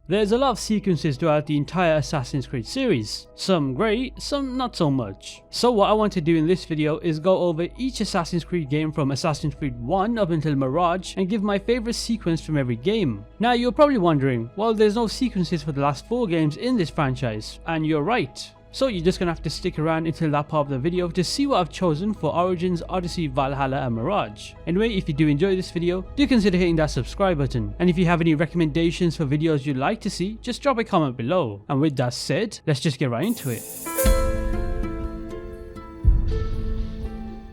There's a lot of sequences throughout the entire Assassin's Creed series, some great, some not so much. So what I want to do in this video is go over each Assassin's Creed game from Assassin's Creed 1 up until Mirage and give my favourite sequence from every game. Now you're probably wondering, well, there's no sequences for the last 4 games in this franchise, and you're right. So you're just gonna have to stick around until that part of the video to see what I've chosen for Origins, Odyssey, Valhalla and Mirage. Anyway, if you do enjoy this video, do consider hitting that subscribe button, and if you have any recommendations for videos you'd like to see, just drop a comment below. And with that said, let's just get right into it.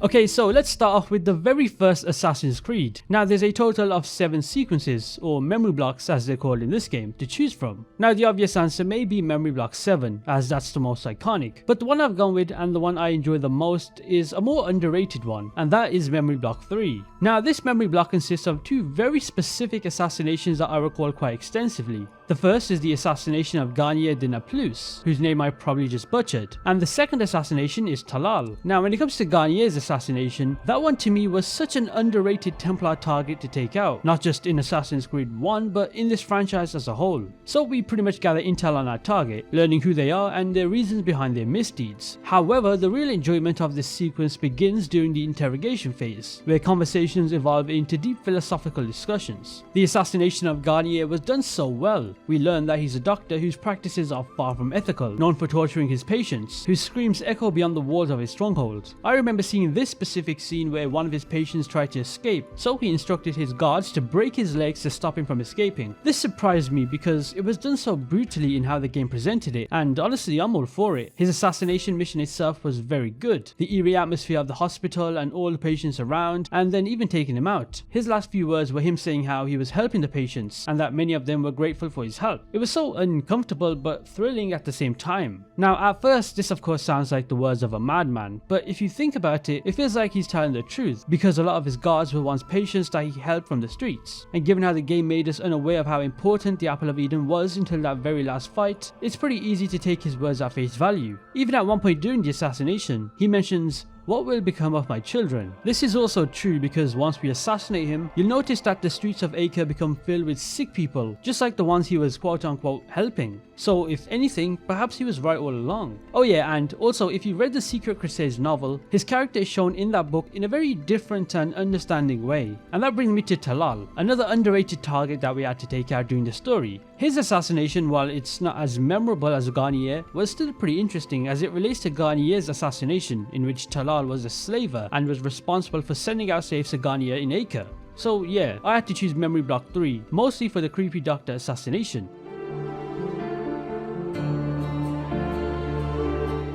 Okay, so let's start off with the very first Assassin's Creed. Now there's a total of 7 sequences, or memory blocks as they're called in this game, to choose from. Now the obvious answer may be memory block 7, as that's the most iconic, but the one I've gone with and the one I enjoy the most is a more underrated one, and that is memory block 3. Now this memory block consists of 2 very specific assassinations that I recall quite extensively. The first is the assassination of Garnier de Naplouse, whose name I probably just butchered, and the second assassination is Talal. Now when it comes to Garnier's assassination, that one to me was such an underrated Templar target to take out, not just in Assassin's Creed 1 but in this franchise as a whole. So we pretty much gather intel on our target, learning who they are and their reasons behind their misdeeds. However, the real enjoyment of this sequence begins during the interrogation phase, where conversations evolve into deep philosophical discussions. The assassination of Garnier was done so well. We learn that he's a doctor whose practices are far from ethical, known for torturing his patients, whose screams echo beyond the walls of his stronghold. I remember seeing this specific scene where one of his patients tried to escape, so he instructed his guards to break his legs to stop him from escaping. This surprised me because it was done so brutally in how the game presented it, and honestly I'm all for it. His assassination mission itself was very good. The eerie atmosphere of the hospital and all the patients around, and then even taking him out. His last few words were him saying how he was helping the patients, and that many of them were grateful for his help. It was so uncomfortable but thrilling at the same time. Now at first this of course sounds like the words of a madman, but if you think about it, it feels like he's telling the truth, because a lot of his guards were once patients that he helped from the streets. And given how the game made us unaware of how important the Apple of Eden was until that very last fight, it's pretty easy to take his words at face value. Even at one point during the assassination, he mentions, "What will become of my children?" This is also true because once we assassinate him, you'll notice that the streets of Acre become filled with sick people, just like the ones he was quote unquote helping. So if anything, perhaps he was right all along. Oh yeah, and also if you read the Secret Crusades novel, his character is shown in that book in a very different and understanding way. And that brings me to Talal, another underrated target that we had to take out during the story. His assassination, while it's not as memorable as Garnier, was still pretty interesting as it relates to Garnier's assassination, in which Talal was a slaver and was responsible for sending out slaves to Garnier in Acre. So yeah, I had to choose memory block 3, mostly for the creepy doctor assassination.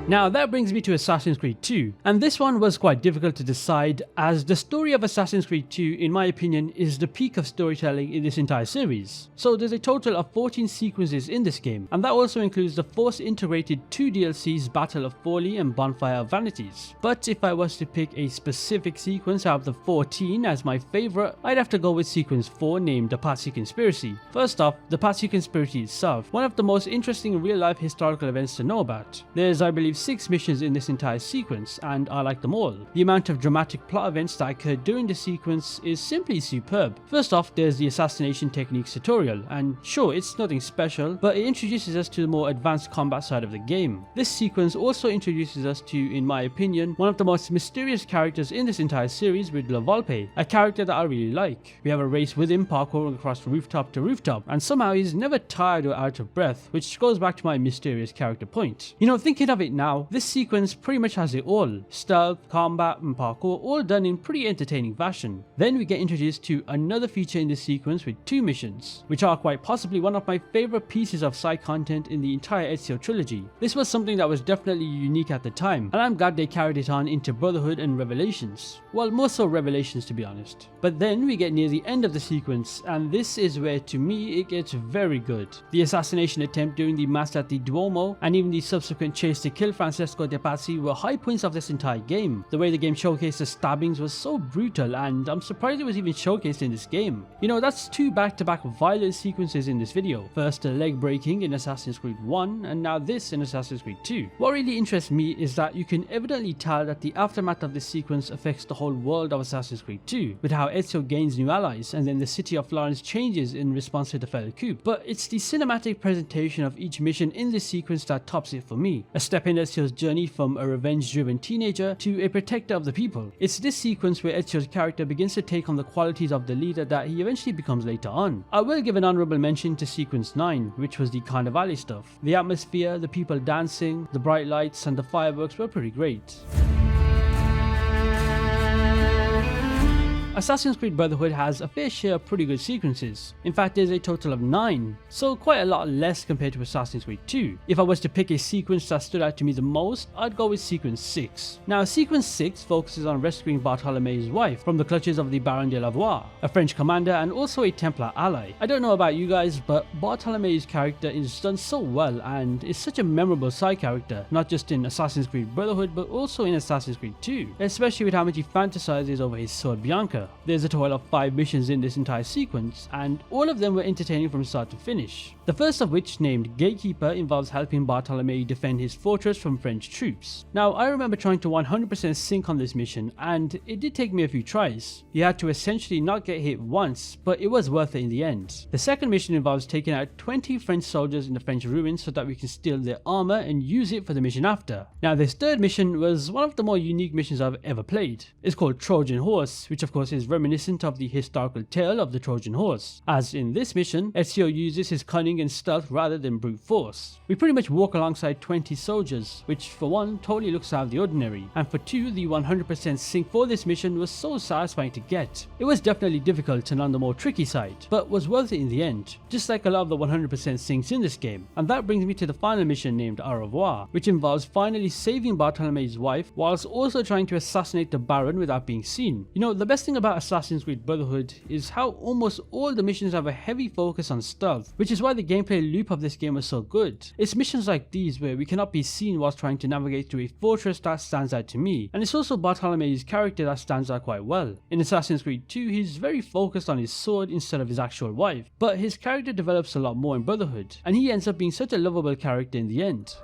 Now that brings me to Assassin's Creed 2, and this one was quite difficult to decide as the story of Assassin's Creed 2 in my opinion is the peak of storytelling in this entire series. So there's a total of 14 sequences in this game, and that also includes the Force integrated 2 DLCs, Battle of Forli and Bonfire of Vanities. But if I was to pick a specific sequence out of the 14 as my favourite, I'd have to go with sequence 4 named the Patsy Conspiracy. First off, the Patsy Conspiracy itself, one of the most interesting real life historical events to know about. There's I believe 6 missions in this entire sequence, and I like them all. The amount of dramatic plot events that occurred during the sequence is simply superb. First off, there's the assassination techniques tutorial, and sure, it's nothing special, but it introduces us to the more advanced combat side of the game. This sequence also introduces us to, in my opinion, one of the most mysterious characters in this entire series with La Volpe, a character that I really like. We have a race with him parkouring across rooftop to rooftop, and somehow he's never tired or out of breath, which goes back to my mysterious character point. You know, thinking of it now, this sequence pretty much has it all. Stealth, combat and parkour all done in pretty entertaining fashion. Then we get introduced to another feature in this sequence with 2 missions, which are quite possibly one of my favourite pieces of side content in the entire Ezio trilogy. This was something that was definitely unique at the time, and I'm glad they carried it on into Brotherhood and Revelations. Well, more so Revelations to be honest. But then we get near the end of the sequence, and this is where to me it gets very good. The assassination attempt during the mass at the Duomo, and even the subsequent chase to kill Francesco De Pazzi were high points of this entire game. The way the game showcased the stabbings was so brutal, and I'm surprised it was even showcased in this game. You know, that's two back-to-back violent sequences in this video. First the leg breaking in Assassin's Creed 1, and now this in Assassin's Creed 2. What really interests me is that you can evidently tell that the aftermath of this sequence affects the whole world of Assassin's Creed 2, with how Ezio gains new allies, and then the city of Florence changes in response to the failed coup. But it's the cinematic presentation of each mission in this sequence that tops it for me. A step in Ezio's journey from a revenge-driven teenager to a protector of the people. It's this sequence where Ezio's character begins to take on the qualities of the leader that he eventually becomes later on. I will give an honorable mention to sequence 9, which was the Carnivale stuff. The atmosphere, the people dancing, the bright lights and the fireworks were pretty great. Assassin's Creed Brotherhood has a fair share of pretty good sequences. In fact, there's a total of 9, so quite a lot less compared to Assassin's Creed 2. If I was to pick a sequence that stood out to me the most, I'd go with sequence 6. Now, sequence 6 focuses on rescuing Bartholomew's wife from the clutches of the Baron de Lavoie, a French commander and also a Templar ally. I don't know about you guys, but Bartholomew's character is done so well and is such a memorable side character, not just in Assassin's Creed Brotherhood but also in Assassin's Creed 2, especially with how much he fantasizes over his sword Bianca. There's a total of 5 missions in this entire sequence, and all of them were entertaining from start to finish. The first of which, named Gatekeeper, involves helping Bartholomew defend his fortress from French troops. Now, I remember trying to 100% sync on this mission, and it did take me a few tries. You had to essentially not get hit once, but it was worth it in the end. The second mission involves taking out 20 French soldiers in the French ruins so that we can steal their armor and use it for the mission after. Now, this third mission was one of the more unique missions I've ever played. It's called Trojan Horse, which of course is reminiscent of the historical tale of the Trojan Horse. As in this mission, Ezio uses his cunning and stealth rather than brute force. We pretty much walk alongside 20 soldiers, which for one totally looks out of the ordinary, and for two, the 100% sync for this mission was so satisfying to get. It was definitely difficult and on the more tricky side, but was worth it in the end, just like a lot of the 100% syncs in this game. And that brings me to the final mission named Au revoir, which involves finally saving Bartholomew's wife whilst also trying to assassinate the Baron without being seen. You know, the best thing about Assassin's Creed Brotherhood is how almost all the missions have a heavy focus on stealth, which is why the gameplay loop of this game was so good. It's missions like these where we cannot be seen whilst trying to navigate through a fortress that stands out to me, and it's also Bartholomew's character that stands out quite well. In Assassin's Creed 2, he's very focused on his sword instead of his actual wife, but his character develops a lot more in Brotherhood, and he ends up being such a lovable character in the end.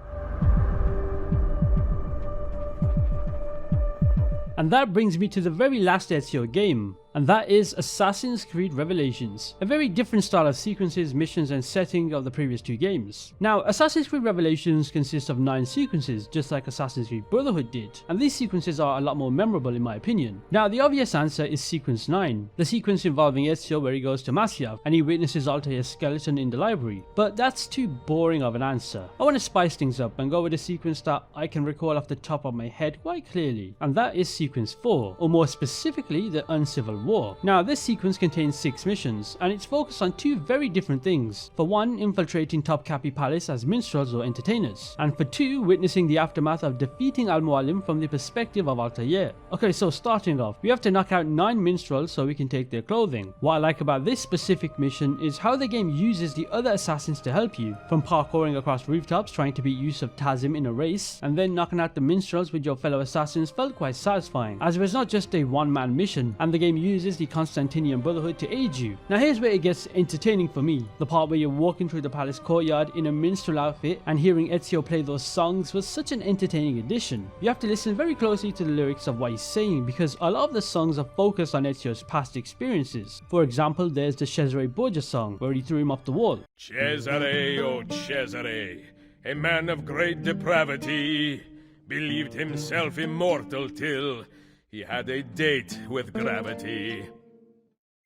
And that brings me to the very last Ezio game, and that is Assassin's Creed Revelations, a very different style of sequences, missions and setting of the previous two games. Now, Assassin's Creed Revelations consists of 9 sequences, just like Assassin's Creed Brotherhood did, and these sequences are a lot more memorable in my opinion. Now, the obvious answer is sequence 9, the sequence involving Ezio where he goes to Masyaf and he witnesses Altair's skeleton in the library, but that's too boring of an answer. I want to spice things up and go with a sequence that I can recall off the top of my head quite clearly, and that is sequence 4, or more specifically the Uncivil War. Now, this sequence contains 6 missions, and it's focused on 2 very different things. For one, infiltrating Topkapi Palace as minstrels or entertainers, and for 2, witnessing the aftermath of defeating Al-Mualim from the perspective of Altair. Okay, so starting off, we have to knock out 9 minstrels so we can take their clothing. What I like about this specific mission is how the game uses the other assassins to help you, from parkouring across rooftops trying to beat Yusuf Tazim in a race, and then knocking out the minstrels with your fellow assassins felt quite satisfying, as it was not just a one-man mission, and the game uses the Constantinian Brotherhood to aid you. Now here's where it gets entertaining for me. The part where you're walking through the palace courtyard in a minstrel outfit and hearing Ezio play those songs was such an entertaining addition. You have to listen very closely to the lyrics of what he's saying, because a lot of the songs are focused on Ezio's past experiences. For example, there's the Cesare Borgia song where he threw him off the wall. Cesare, oh Cesare, a man of great depravity, believed himself immortal till he had a date with gravity.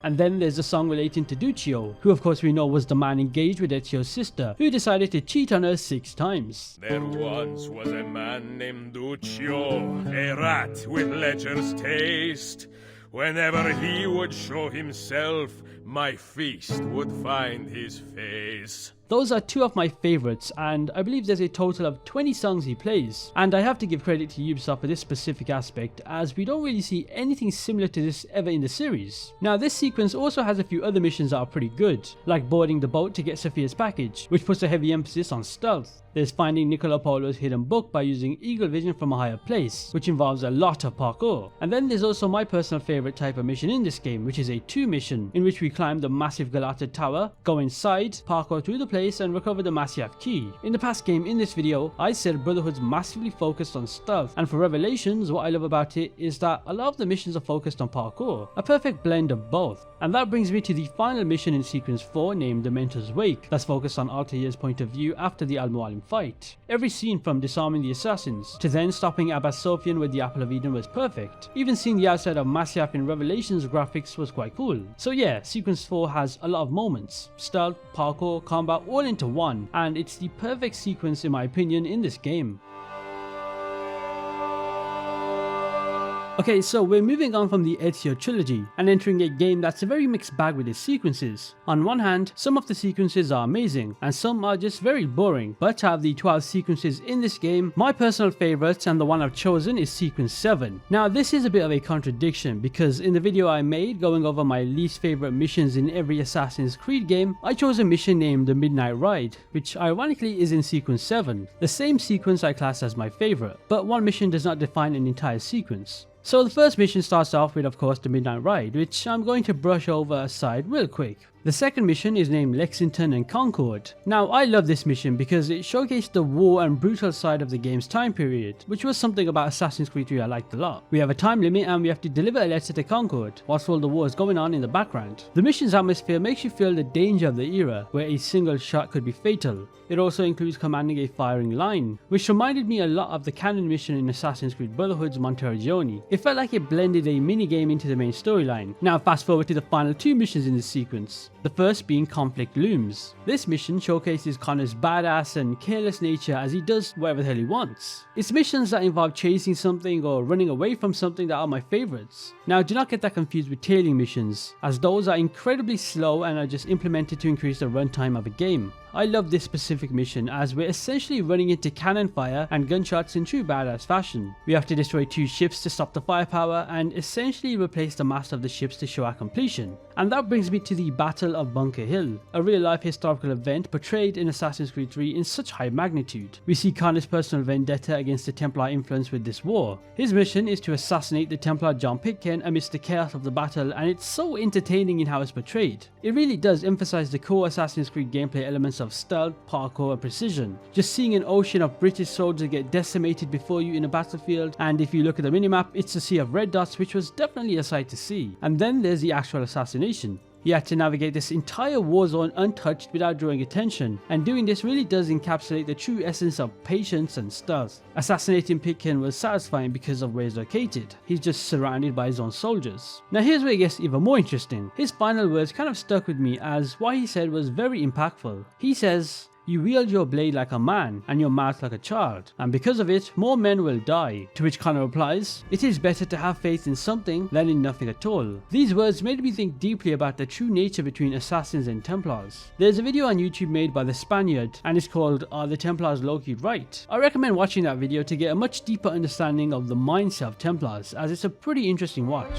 And then there's the song relating to Duccio, who of course we know was the man engaged with Ezio's sister, who decided to cheat on her 6 times. There once was a man named Duccio, a rat with lecher's taste. Whenever he would show himself, my feast would find his face. Those are two of my favourites, and I believe there's a total of 20 songs he plays. And I have to give credit to Ubisoft for this specific aspect, as we don't really see anything similar to this ever in the series. Now this sequence also has a few other missions that are pretty good, like boarding the boat to get Sophia's package, which puts a heavy emphasis on stealth. There's finding Nicola Polo's hidden book by using eagle vision from a higher place, which involves a lot of parkour. And then there's also my personal favourite type of mission in this game, which is a 2 mission, in which we climb the massive Galata tower, go inside, parkour through the place and recover the Masyaf key. In the past game in this video, I said Brotherhood's massively focused on stealth, and for Revelations, what I love about it is that a lot of the missions are focused on parkour, a perfect blend of both. And that brings me to the final mission in sequence 4 named The Mentor's Wake, that's focused on Altair's point of view after the Al-Mualim fight. Every scene from disarming the assassins to then stopping Abbas Sophian with the Apple of Eden was perfect. Even seeing the outside of Masyaf in Revelations graphics was quite cool. So yeah, sequence 4 has a lot of moments, stealth, parkour, combat all into one, and it's the perfect sequence in my opinion in this game. Okay, so we're moving on from the Ezio trilogy and entering a game that's a very mixed bag with its sequences. On one hand, some of the sequences are amazing and some are just very boring, but out of the 12 sequences in this game, my personal favourite and the one I've chosen is sequence 7. Now this is a bit of a contradiction because in the video I made going over my least favourite missions in every Assassin's Creed game, I chose a mission named the Midnight Ride, which ironically is in sequence 7, the same sequence I class as my favourite, but one mission does not define an entire sequence. So the first mission starts off with of course the Midnight Ride, which I'm going to brush over aside real quick. The second mission is named Lexington and Concord. Now I love this mission because it showcased the war and brutal side of the game's time period, which was something about Assassin's Creed 3 I liked a lot. We have a time limit and we have to deliver a letter to Concord whilst all the war is going on in the background. The mission's atmosphere makes you feel the danger of the era, where a single shot could be fatal. It also includes commanding a firing line, which reminded me a lot of the canon mission in Assassin's Creed Brotherhood's Monteriggioni. It felt like it blended a mini-game into the main storyline. Now fast forward to the final 2 missions in this sequence. The first being Conflict Looms. This mission showcases Connor's badass and careless nature as he does whatever the hell he wants. It's missions that involve chasing something or running away from something that are my favourites. Now do not get that confused with tailing missions, as those are incredibly slow and are just implemented to increase the runtime of a game. I love this specific mission as we're essentially running into cannon fire and gunshots in true badass fashion. We have to destroy 2 ships to stop the firepower and essentially replace the mast of the ships to show our completion. And that brings me to the Battle of Bunker Hill, a real life historical event portrayed in Assassin's Creed 3 in such high magnitude. We see Connor's personal vendetta against the Templar influence with this war. His mission is to assassinate the Templar John Pitcairn amidst the chaos of the battle, and it's so entertaining in how it's portrayed. It really does emphasize the core Assassin's Creed gameplay elements of stealth, parkour and precision. Just seeing an ocean of British soldiers get decimated before you in a battlefield, and if you look at the minimap, it's a sea of red dots, which was definitely a sight to see. And then there's the actual assassination. He had to navigate this entire war zone untouched without drawing attention, and doing this really does encapsulate the true essence of patience and stealth. Assassinating Pitcairn was satisfying because of where he's located. He's just surrounded by his own soldiers. Now here's where it gets even more interesting. His final words kind of stuck with me as what he said was very impactful. He says, "You wield your blade like a man and your mouth like a child, and because of it, more men will die." To which Connor replies, "It is better to have faith in something than in nothing at all." These words made me think deeply about the true nature between assassins and Templars. There's a video on YouTube made by the Spaniard and it's called "Are the Templars Low-Key Right?" I recommend watching that video to get a much deeper understanding of the mindset of Templars, as it's a pretty interesting watch.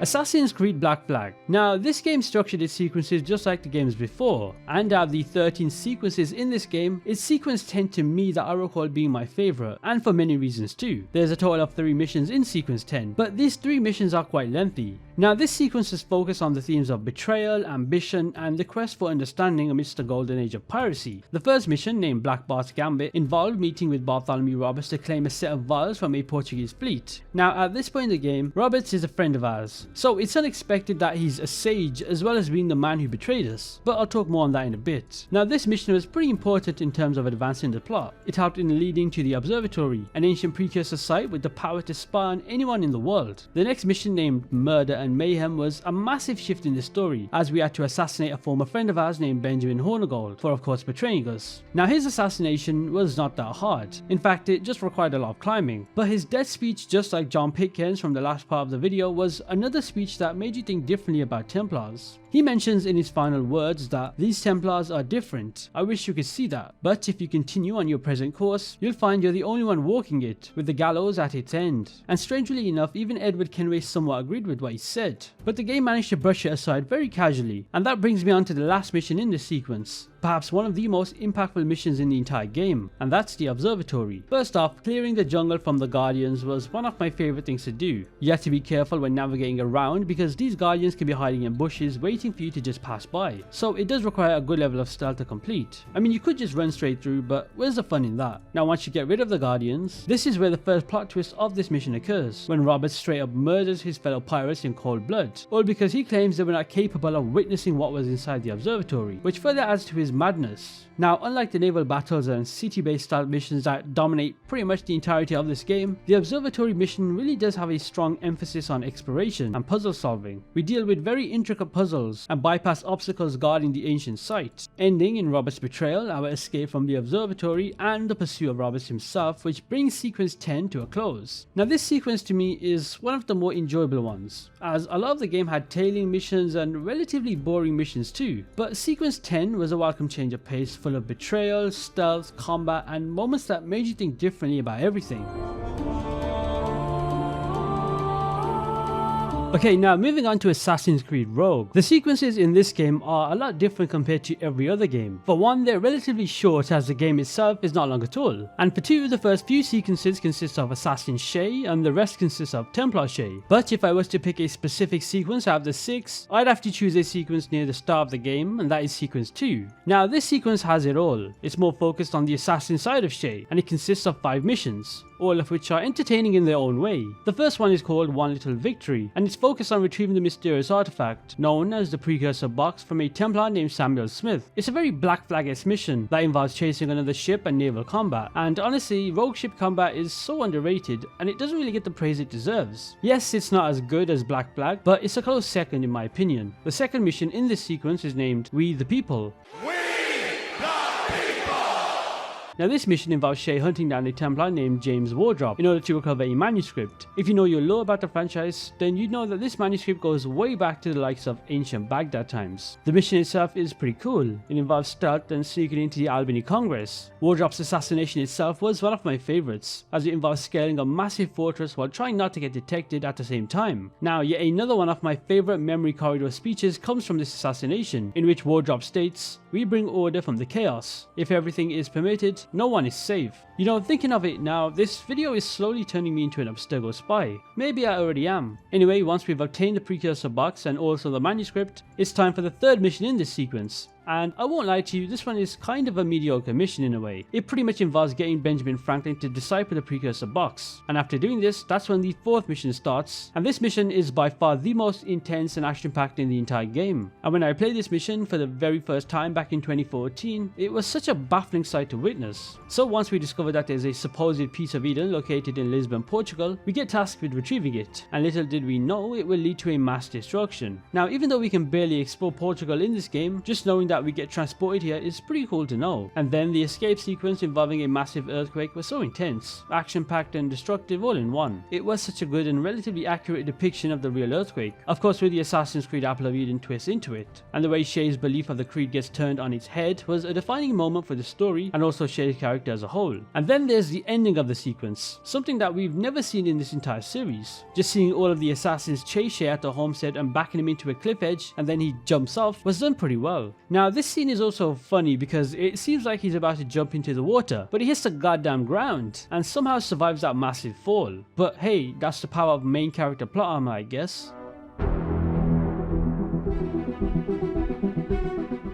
Assassin's Creed Black Flag. Now this game structured its sequences just like the games before, and out of the 13 sequences in this game, its sequence 10 to me that I recall being my favourite, and for many reasons too. There's a total of 3 missions in sequence 10, but these 3 missions are quite lengthy. Now this sequence is focused on the themes of betrayal, ambition and the quest for understanding amidst the golden age of piracy. The first mission, named Black Bart's Gambit, involved meeting with Bartholomew Roberts to claim a set of vials from a Portuguese fleet. Now at this point in the game, Roberts is a friend of ours, so it's unexpected that he's a sage as well as being the man who betrayed us, but I'll talk more on that in a bit. Now this mission was pretty important in terms of advancing the plot. It helped in leading to the Observatory, an ancient precursor site with the power to spy on anyone in the world. The next mission, named Murder and mayhem was a massive shift in the story, as we had to assassinate a former friend of ours named Benjamin Hornigold for of course betraying us. Now his assassination was not that hard, in fact it just required a lot of climbing, but his death speech, just like John Pitcairn's from the last part of the video, was another speech that made you think differently about Templars. He mentions in his final words that these Templars are different, I wish you could see that, but if you continue on your present course, you'll find you're the only one walking it, with the gallows at its end. And strangely enough, even Edward Kenway somewhat agreed with what he said, but the game managed to brush it aside very casually, and that brings me on to the last mission in this sequence. Perhaps one of the most impactful missions in the entire game, and that's the observatory. First off, clearing the jungle from the guardians was one of my favourite things to do. You have to be careful when navigating around because these guardians can be hiding in bushes waiting for you to just pass by, so it does require a good level of stealth to complete. I mean, you could just run straight through, but where's the fun in that? Now once you get rid of the guardians, this is where the first plot twist of this mission occurs, when Robert straight up murders his fellow pirates in cold blood, all because he claims they were not capable of witnessing what was inside the observatory, which further adds to his madness. Now, unlike the naval battles and city-based style missions that dominate pretty much the entirety of this game, the observatory mission really does have a strong emphasis on exploration and puzzle solving. We deal with very intricate puzzles and bypass obstacles guarding the ancient site, ending in Robert's betrayal, our escape from the observatory, and the pursuit of Robert himself, which brings sequence 10 to a close. Now this sequence to me is one of the more enjoyable ones, as a lot of the game had tailing missions and relatively boring missions too, but sequence 10 was a welcome change of pace, full of betrayal, stealth, combat, and moments that made you think differently about everything. Okay, now moving on to Assassin's Creed Rogue. The sequences in this game are a lot different compared to every other game. For one, they're relatively short as the game itself is not long at all. And for two, the first few sequences consist of Assassin Shay and the rest consists of Templar Shay. But if I was to pick a specific sequence out of the 6, I'd have to choose a sequence near the start of the game, and that is sequence 2. Now this sequence has it all. It's more focused on the assassin side of Shay, and it consists of 5 missions, all of which are entertaining in their own way. The first one is called One Little Victory, and it's focused on retrieving the mysterious artifact known as the precursor box from a Templar named Samuel Smith. It's a very Black Flag-esque mission that involves chasing another ship and naval combat, and honestly, rogue ship combat is so underrated and it doesn't really get the praise it deserves. Yes, it's not as good as Black Flag, but it's a close second in my opinion. The second mission in this sequence is named We the People. Now this mission involves Shay hunting down a Templar named James Wardrop in order to recover a manuscript. If you know your lore about the franchise, then you'd know that this manuscript goes way back to the likes of ancient Baghdad times. The mission itself is pretty cool. It involves stealth and sneaking into the Albany Congress. Wardrop's assassination itself was one of my favourites, as it involves scaling a massive fortress while trying not to get detected at the same time. Now yet another one of my favourite memory corridor speeches comes from this assassination, in which Wardrop states, "We bring order from the chaos. If everything is permitted, no one is safe." You know, thinking of it now, this video is slowly turning me into an Abstergo spy. Maybe I already am. Anyway, once we've obtained the precursor box and also the manuscript, it's time for the third mission in this sequence. And I won't lie to you, this one is kind of a mediocre mission in a way. It pretty much involves getting Benjamin Franklin to decipher the precursor box. And after doing this, that's when the fourth mission starts. And this mission is by far the most intense and action-packed in the entire game. And when I played this mission for the very first time back in 2014, it was such a baffling sight to witness. So once we discover that there's a supposed piece of Eden located in Lisbon, Portugal, we get tasked with retrieving it. And little did we know, it will lead to a mass destruction. Now, even though we can barely explore Portugal in this game, just knowing that we get transported here is pretty cool to know. And then the escape sequence involving a massive earthquake was so intense, action-packed and destructive all in one. It was such a good and relatively accurate depiction of the real earthquake, of course with the Assassin's Creed Apple of Eden twist into it. And the way Shay's belief of the creed gets turned on its head was a defining moment for the story and also Shay's character as a whole. And then there's the ending of the sequence, something that we've never seen in this entire series. Just seeing all of the assassins chase Shay at the homestead and backing him into a cliff edge and then he jumps off was done pretty well. Now this scene is also funny because it seems like he's about to jump into the water, but he hits the goddamn ground and somehow survives that massive fall. But hey, that's the power of main character plot armor, I guess.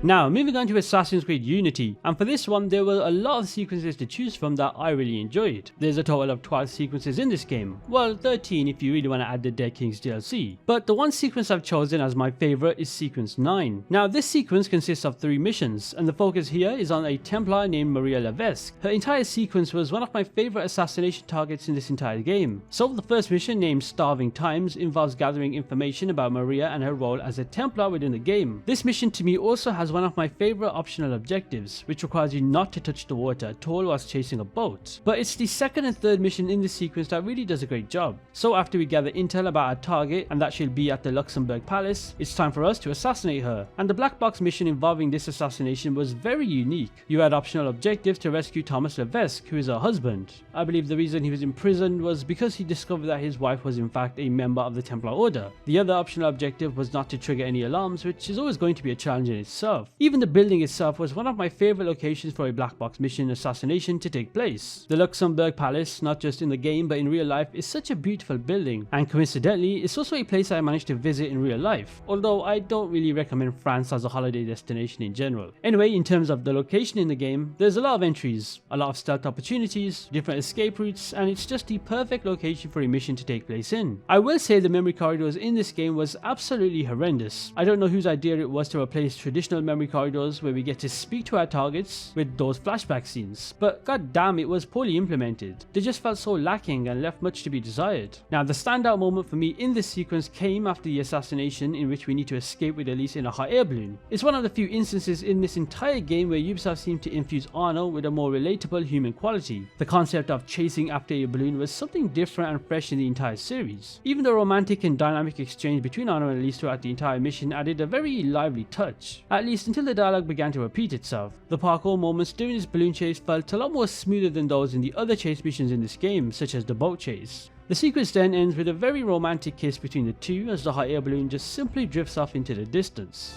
Now, moving on to Assassin's Creed Unity, and for this one there were a lot of sequences to choose from that I really enjoyed. There's a total of 12 sequences in this game, well 13 if you really want to add the Dead Kings DLC, but the one sequence I've chosen as my favourite is sequence 9. Now this sequence consists of 3 missions, and the focus here is on a Templar named Maria Levesque. Her entire sequence was one of my favourite assassination targets in this entire game. So the first mission, named Starving Times, involves gathering information about Maria and her role as a Templar within the game. This mission to me also has one of my favourite optional objectives, which requires you not to touch the water at all whilst chasing a boat. But it's the second and third mission in this sequence that really does a great job. So after we gather intel about our target, and that she'll be at the Luxembourg Palace, it's time for us to assassinate her. And the black box mission involving this assassination was very unique. You had optional objectives to rescue Thomas Levesque, who is her husband. I believe the reason he was imprisoned was because he discovered that his wife was in fact a member of the Templar Order. The other optional objective was not to trigger any alarms, which is always going to be a challenge in itself. Even the building itself was one of my favourite locations for a black box mission assassination to take place. The Luxembourg Palace, not just in the game but in real life, is such a beautiful building, and coincidentally it's also a place I managed to visit in real life, although I don't really recommend France as a holiday destination in general. Anyway, in terms of the location in the game, there's a lot of entries, a lot of stealth opportunities, different escape routes, and it's just the perfect location for a mission to take place in. I will say the memory corridors in this game was absolutely horrendous. I don't know whose idea it was to replace traditional memory corridors where we get to speak to our targets with those flashback scenes, but god damn, it was poorly implemented. They just felt so lacking and left much to be desired. Now the standout moment for me in this sequence came after the assassination, in which we need to escape with Elise in a hot air balloon. It's one of the few instances in this entire game where Ubisoft seemed to infuse honor with a more relatable human quality. The concept of chasing after a balloon was something different and fresh in the entire series. Even the romantic and dynamic exchange between Anna and Elise throughout the entire mission added a very lively touch, at least until the dialogue began to repeat itself. The parkour moments during this balloon chase felt a lot more smoother than those in the other chase missions in this game, such as the boat chase. The sequence then ends with a very romantic kiss between the two as the hot air balloon just simply drifts off into the distance.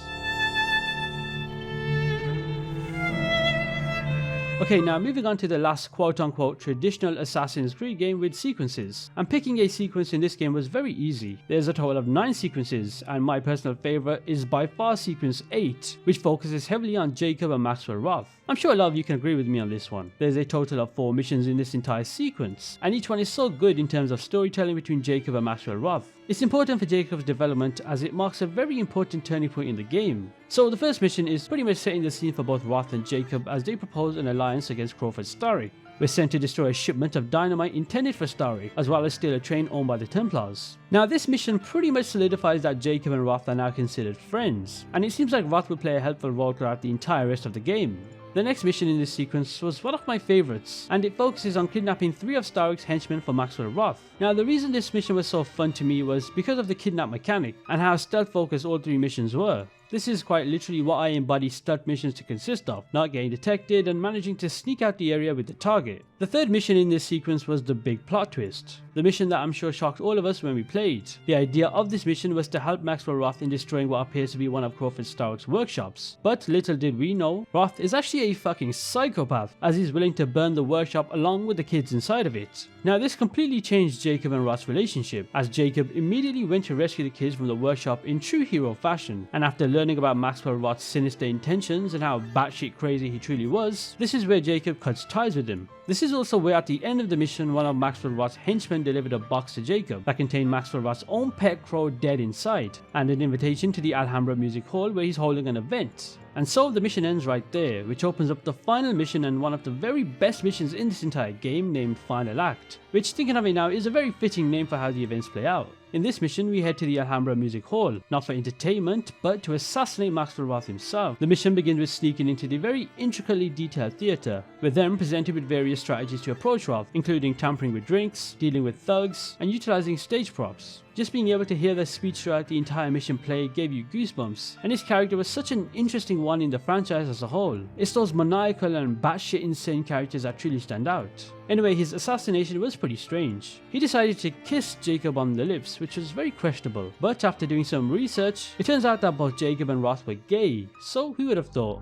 Okay, now moving on to the last quote-unquote traditional Assassin's Creed game with sequences. And picking a sequence in this game was very easy. There's a total of 9 sequences, and my personal favourite is by far sequence 8, which focuses heavily on Jacob and Maxwell Roth. I'm sure a lot of you can agree with me on this one. There's a total of 4 missions in this entire sequence, and each one is so good in terms of storytelling between Jacob and Maxwell Roth. It's important for Jacob's development as it marks a very important turning point in the game. So the first mission is pretty much setting the scene for both Roth and Jacob as they propose an alliance against Crawford Starrick. We're sent to destroy a shipment of dynamite intended for Starrick, as well as steal a train owned by the Templars. Now this mission pretty much solidifies that Jacob and Roth are now considered friends, and it seems like Roth will play a helpful role throughout the entire rest of the game. The next mission in this sequence was one of my favourites, and it focuses on kidnapping 3 of Starrick's henchmen for Maxwell Roth. Now the reason this mission was so fun to me was because of the kidnap mechanic, and how stealth focused all 3 missions were. This is quite literally what I embody stealth missions to consist of, not getting detected and managing to sneak out the area with the target. The third mission in this sequence was the big plot twist. The mission that I'm sure shocked all of us when we played. The idea of this mission was to help Maxwell Roth in destroying what appears to be one of Crawford Starrick's workshops. But little did we know, Roth is actually a fucking psychopath, as he's willing to burn the workshop along with the kids inside of it. Now this completely changed Jacob and Roth's relationship, as Jacob immediately went to rescue the kids from the workshop in true hero fashion, and after learning about Maxwell Roth's sinister intentions and how batshit crazy he truly was, this is where Jacob cuts ties with him. This is also where at the end of the mission one of Maxwell Roth's henchmen delivered a box to Jacob that contained Maxwell Roth's own pet crow dead inside, and an invitation to the Alhambra Music Hall where he's holding an event. And so the mission ends right there, which opens up the final mission and one of the very best missions in this entire game, named Final Act, which, thinking of it now, is a very fitting name for how the events play out. In this mission we head to the Alhambra Music Hall, not for entertainment but to assassinate Maxwell Roth himself. The mission begins with sneaking into the very intricately detailed theatre, with them presented with various strategies to approach Roth, including tampering with drinks, dealing with thugs, and utilising stage props. Just being able to hear their speech throughout the entire mission play gave you goosebumps, and his character was such an interesting one in the franchise as a whole. It's those maniacal and batshit insane characters that truly stand out. Anyway, his assassination was pretty strange. He decided to kiss Jacob on the lips, which was very questionable, but after doing some research, it turns out that both Jacob and Roth were gay, so who would have thought?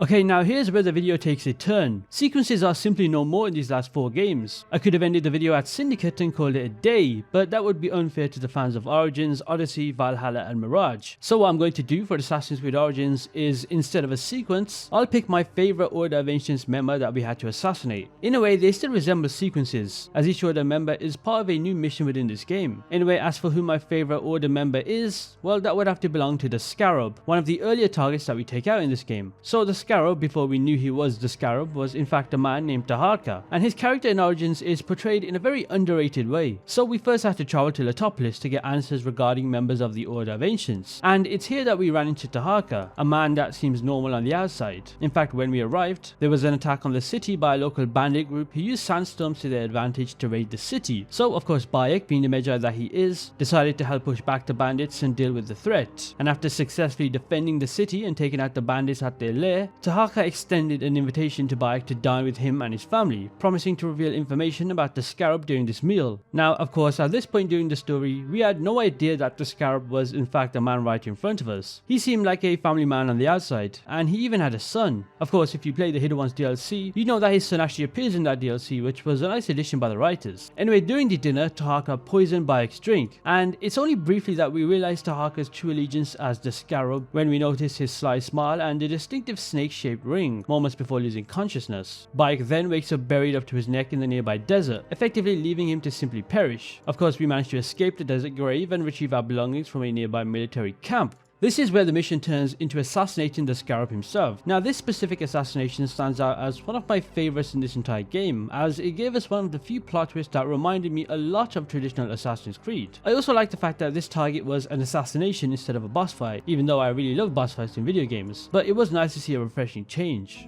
Okay, now here's where the video takes a turn. Sequences are simply no more in these last 4 games. I could have ended the video at Syndicate and called it a day, but that would be unfair to the fans of Origins, Odyssey, Valhalla and Mirage. So what I'm going to do for Assassin's Creed Origins is, instead of a sequence, I'll pick my favourite Order of Ancients member that we had to assassinate. In a way, they still resemble sequences, as each Order member is part of a new mission within this game. Anyway, as for who my favourite Order member is, well, that would have to belong to the Scarab, one of the earlier targets that we take out in this game. So the Scarab, before we knew he was the Scarab, was in fact a man named Taharqa, and his character in Origins is portrayed in a very underrated way. So we first had to travel to Letopolis to get answers regarding members of the Order of Ancients, and it's here that we ran into Taharqa, a man that seems normal on the outside. In fact, when we arrived, there was an attack on the city by a local bandit group who used sandstorms to their advantage to raid the city. So of course Bayek, being the Magi that he is, decided to help push back the bandits and deal with the threat, and after successfully defending the city and taking out the bandits at their lair, Taharqa extended an invitation to Bayek to dine with him and his family, promising to reveal information about the Scarab during this meal. Now, of course, at this point during the story, we had no idea that the Scarab was in fact a man right in front of us. He seemed like a family man on the outside, and he even had a son. Of course, if you play the Hidden Ones DLC, you know that his son actually appears in that DLC, which was a nice addition by the writers. Anyway, during the dinner, Taharqa poisoned Bayek's drink, and it's only briefly that we realized Taharqa's true allegiance as the Scarab when we noticed his sly smile and the distinctive snake-shaped ring moments before losing consciousness. Bayek then wakes up buried up to his neck in the nearby desert, effectively leaving him to simply perish. Of course, we managed to escape the desert grave and retrieve our belongings from a nearby military camp. This is where the mission turns into assassinating the Scarab himself. Now, this specific assassination stands out as one of my favourites in this entire game, as it gave us one of the few plot twists that reminded me a lot of traditional Assassin's Creed. I also like the fact that this target was an assassination instead of a boss fight, even though I really love boss fights in video games, but it was nice to see a refreshing change.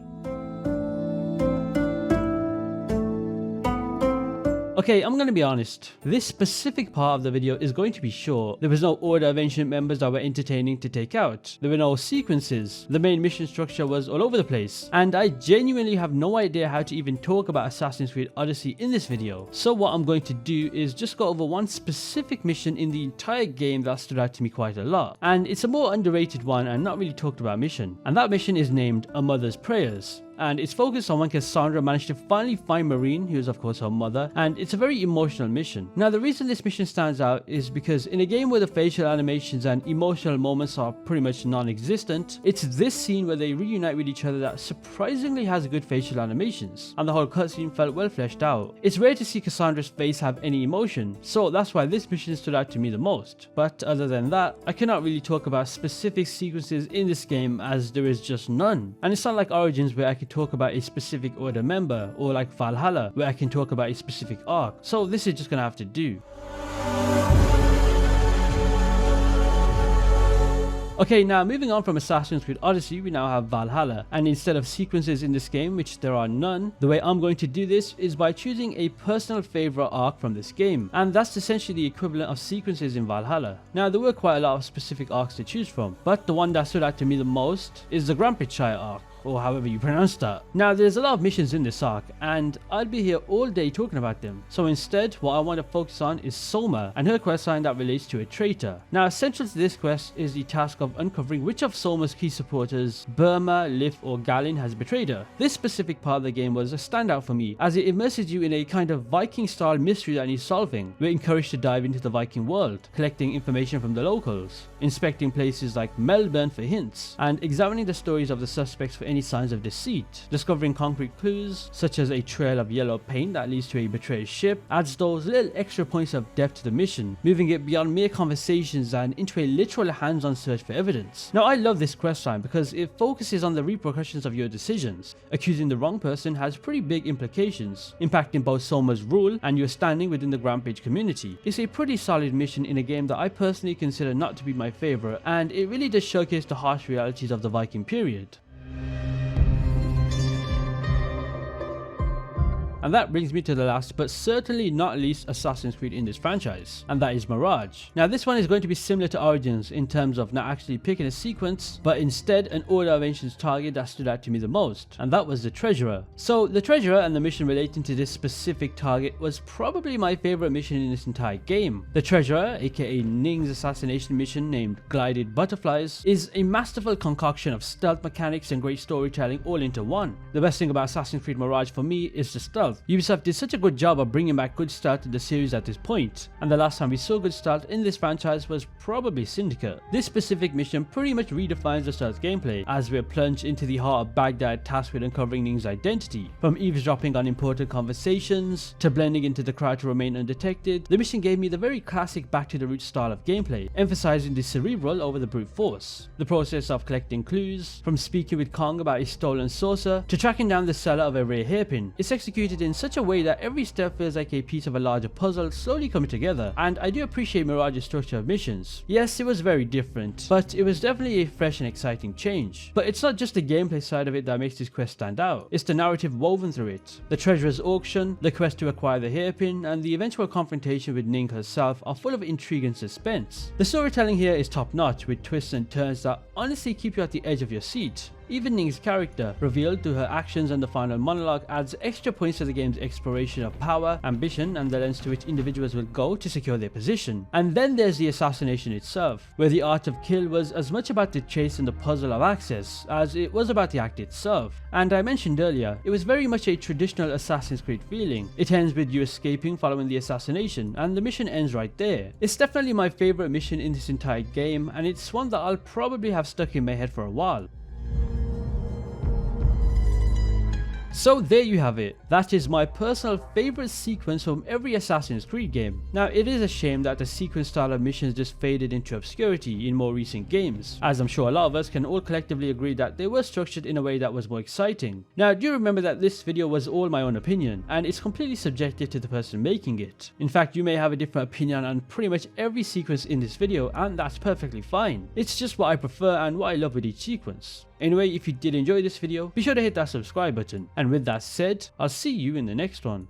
Okay, I'm gonna be honest, this specific part of the video is going to be short. There was no Order of Ancient members that were entertaining to take out. There were no sequences. The main mission structure was all over the place. And I genuinely have no idea how to even talk about Assassin's Creed Odyssey in this video. So what I'm going to do is just go over one specific mission in the entire game that stood out to me quite a lot. And it's a more underrated one and not really talked about mission. And that mission is named A Mother's Prayers. And it's focused on when Cassandra managed to finally find Marine, who is of course her mother, and it's a very emotional mission. Now, the reason this mission stands out is because in a game where the facial animations and emotional moments are pretty much non-existent, it's this scene where they reunite with each other that surprisingly has good facial animations, and the whole cutscene felt well fleshed out. It's rare to see Cassandra's face have any emotion, so that's why this mission stood out to me the most. But other than that, I cannot really talk about specific sequences in this game as there is just none. And it's not like Origins where I can talk about a specific Order member, or like Valhalla where I can talk about a specific arc, so this is just gonna have to do. Okay, now moving on from Assassin's Creed Odyssey, we now have Valhalla, and instead of sequences in this game, which there are none, the way I'm going to do this is by choosing a personal favourite arc from this game, and that's essentially the equivalent of sequences in Valhalla. Now, there were quite a lot of specific arcs to choose from, but the one that stood out to me the most is the Grampitshire arc, or however you pronounce that. Now, there's a lot of missions in this arc, and I'll be here all day talking about them. So instead, what I want to focus on is Soma, and her questline that relates to a traitor. Now, essential to this quest is the task of uncovering which of Soma's key supporters, Burma, Lif, or Galin, has betrayed her. This specific part of the game was a standout for me, as it immerses you in a kind of Viking-style mystery that needs solving. We're encouraged to dive into the Viking world, collecting information from the locals, inspecting places like Melbourne for hints, and examining the stories of the suspects for any signs of deceit. Discovering concrete clues, such as a trail of yellow paint that leads to a betrayed ship, adds those little extra points of depth to the mission, moving it beyond mere conversations and into a literal hands-on search for evidence. Now, I love this questline because it focuses on the repercussions of your decisions. Accusing the wrong person has pretty big implications, impacting both Soma's rule and your standing within the Rampage community. It's a pretty solid mission in a game that I personally consider not to be my favourite, and it really does showcase the harsh realities of the Viking period. And that brings me to the last but certainly not least Assassin's Creed in this franchise, and that is Mirage. Now this one is going to be similar to Origins in terms of not actually picking a sequence, but instead an order of ancients target that stood out to me the most, and that was the Treasurer. So the Treasurer and the mission relating to this specific target was probably my favorite mission in this entire game. The Treasurer, aka Ning's assassination mission named Glided Butterflies, is a masterful concoction of stealth mechanics and great storytelling all into one. The best thing about Assassin's Creed Mirage for me is the stealth. Ubisoft did such a good job of bringing back good stealth to the series at this point, and the last time we saw good stealth in this franchise was probably Syndicate. This specific mission pretty much redefines the stealth gameplay, as we're plunged into the heart of Baghdad tasked with uncovering Ning's identity. From eavesdropping on important conversations, to blending into the crowd to remain undetected, the mission gave me the very classic back to the roots style of gameplay, emphasizing the cerebral over the brute force. The process of collecting clues, from speaking with Kong about his stolen saucer, to tracking down the seller of a rare hairpin, is executed in such a way that every step feels like a piece of a larger puzzle slowly coming together, and I do appreciate Mirage's structure of missions. Yes, it was very different, but it was definitely a fresh and exciting change. But it's not just the gameplay side of it that makes this quest stand out, it's the narrative woven through it. The treasurer's auction, the quest to acquire the hairpin, and the eventual confrontation with Ning herself are full of intrigue and suspense. The storytelling here is top notch, with twists and turns that honestly keep you at the edge of your seat. Even Ning's character, revealed through her actions and the final monologue, adds extra points to the game's exploration of power, ambition, and the lengths to which individuals will go to secure their position. And then there's the assassination itself, where the art of kill was as much about the chase and the puzzle of access as it was about the act itself. And I mentioned earlier, it was very much a traditional Assassin's Creed feeling. It ends with you escaping following the assassination, and the mission ends right there. It's definitely my favorite mission in this entire game, and it's one that I'll probably have stuck in my head for a while. So there you have it. That is my personal favorite sequence from every Assassin's Creed game. Now it is a shame that the sequence style of missions just faded into obscurity in more recent games, as I'm sure a lot of us can all collectively agree that they were structured in a way that was more exciting. Now do remember that this video was all my own opinion, and it's completely subjective to the person making it. In fact, you may have a different opinion on pretty much every sequence in this video, and that's perfectly fine. It's just what I prefer and what I love with each sequence. Anyway, if you did enjoy this video, be sure to hit that subscribe button. And with that said, I'll see you in the next one.